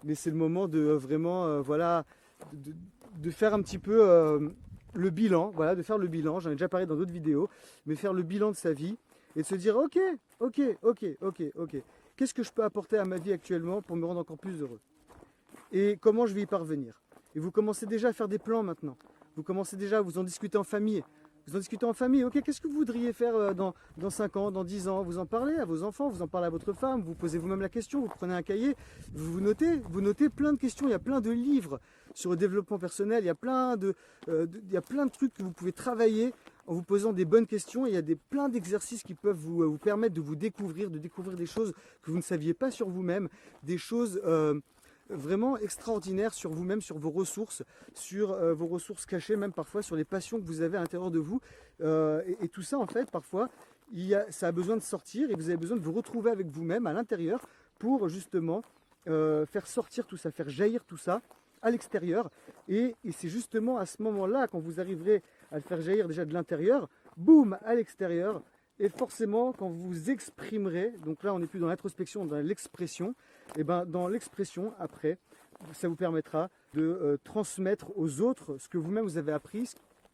mais c'est le moment de vraiment, voilà, de faire un petit peu le bilan, voilà, de faire le bilan, j'en ai déjà parlé dans d'autres vidéos, mais faire le bilan de sa vie et de se dire ok, qu'est-ce que je peux apporter à ma vie actuellement pour me rendre encore plus heureux? Et comment je vais y parvenir? Et vous commencez déjà à faire des plans maintenant. Vous commencez déjà à vous en discuter en famille. Vous en discutez en famille, ok, qu'est-ce que vous voudriez faire dans 5 ans, dans 10 ans? Vous en parlez à vos enfants, vous en parlez à votre femme, vous posez vous-même la question, vous prenez un cahier, vous notez plein de questions, il y a plein de livres sur le développement personnel, il y a plein de trucs que vous pouvez travailler en vous posant des bonnes questions, et il y a plein d'exercices qui peuvent vous permettre de découvrir des choses que vous ne saviez pas sur vous-même, des choses vraiment extraordinaire sur vous-même, sur vos ressources cachées, même parfois sur les passions que vous avez à l'intérieur de vous. Et tout ça, en fait, parfois, ça a besoin de sortir et vous avez besoin de vous retrouver avec vous-même à l'intérieur pour justement faire sortir tout ça, faire jaillir tout ça à l'extérieur. Et c'est justement à ce moment-là, quand vous arriverez à le faire jaillir déjà de l'intérieur, boum, à l'extérieur. Et forcément, quand vous vous exprimerez, donc là on n'est plus dans l'introspection, dans l'expression, et ben dans l'expression, après, ça vous permettra de transmettre aux autres ce que vous-même vous avez appris,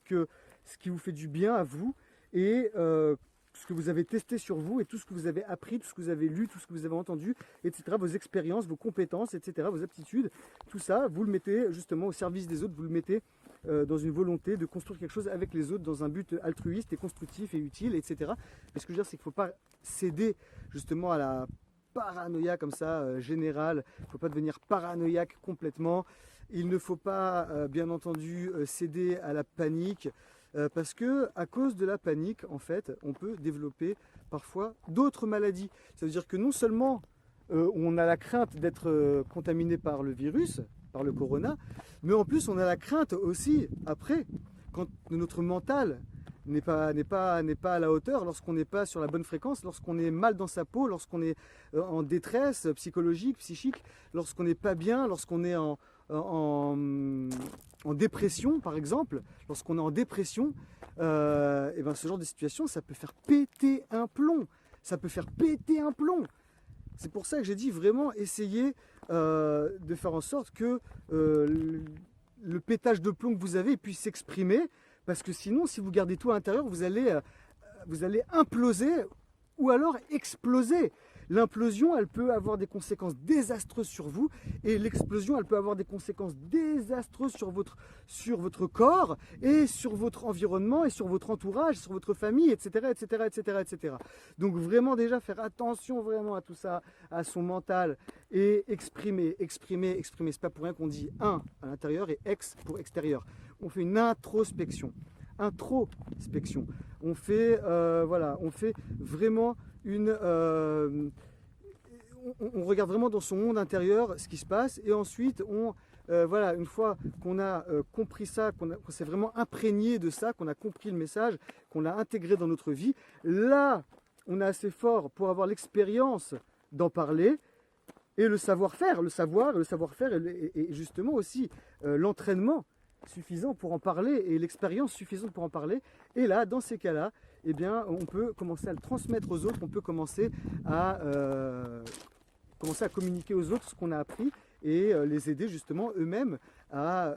ce qui vous fait du bien à vous, et ce que vous avez testé sur vous, et tout ce que vous avez appris, tout ce que vous avez lu, tout ce que vous avez entendu, etc., vos expériences, vos compétences, etc., vos aptitudes, tout ça, vous le mettez justement au service des autres, vous le mettez dans une volonté de construire quelque chose avec les autres dans un but altruiste et constructif et utile, etc. Et ce que je veux dire, c'est qu'il ne faut pas céder justement à la paranoïa comme ça générale. Il ne faut pas devenir paranoïaque complètement. Il ne faut pas, bien entendu, céder à la panique. Parce que à cause de la panique, en fait, on peut développer parfois d'autres maladies. Ça veut dire que non seulement on a la crainte d'être contaminé par le virus, par le corona, mais en plus on a la crainte aussi, après, quand notre mental n'est pas à la hauteur, lorsqu'on n'est pas sur la bonne fréquence, lorsqu'on est mal dans sa peau, lorsqu'on est en détresse psychologique, psychique, lorsqu'on n'est pas bien, lorsqu'on est en dépression par exemple, lorsqu'on est en dépression, et ben ce genre de situation, ça peut faire péter un plomb, ça peut faire péter un plomb. C'est pour ça que j'ai dit vraiment essayer de faire en sorte que le pétage de plomb que vous avez puisse s'exprimer, parce que sinon, si vous gardez tout à l'intérieur, vous allez imploser ou alors exploser. L'implosion, elle peut avoir des conséquences désastreuses sur vous, et l'explosion, elle peut avoir des conséquences désastreuses sur votre corps et sur votre environnement et sur votre entourage, sur votre famille, etc., etc., etc., etc. Donc vraiment déjà faire attention vraiment à tout ça, à son mental, et exprimer. C'est pas pour rien qu'on dit un à l'intérieur et ex pour extérieur. On fait une introspection. On fait vraiment on regarde vraiment dans son monde intérieur ce qui se passe, et ensuite une fois qu'on a compris ça, qu'on s'est vraiment imprégné de ça, qu'on a compris le message, qu'on l'a intégré dans notre vie, là on est assez fort pour avoir l'expérience d'en parler, et le savoir-faire, et justement aussi l'entraînement suffisant pour en parler, et l'expérience suffisante pour en parler. Et là, dans ces cas-là, eh bien, on peut commencer à le transmettre aux autres, on peut commencer à communiquer aux autres ce qu'on a appris, et les aider justement eux-mêmes à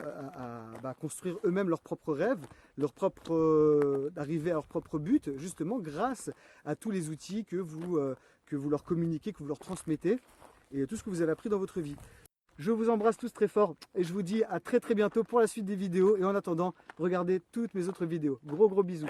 construire eux-mêmes leurs propres rêves, d'arriver à leur propre but, justement grâce à tous les outils que vous leur communiquez, que vous leur transmettez, et tout ce que vous avez appris dans votre vie. Je vous embrasse tous très fort et je vous dis à très bientôt pour la suite des vidéos, et en attendant, regardez toutes mes autres vidéos. Gros bisous.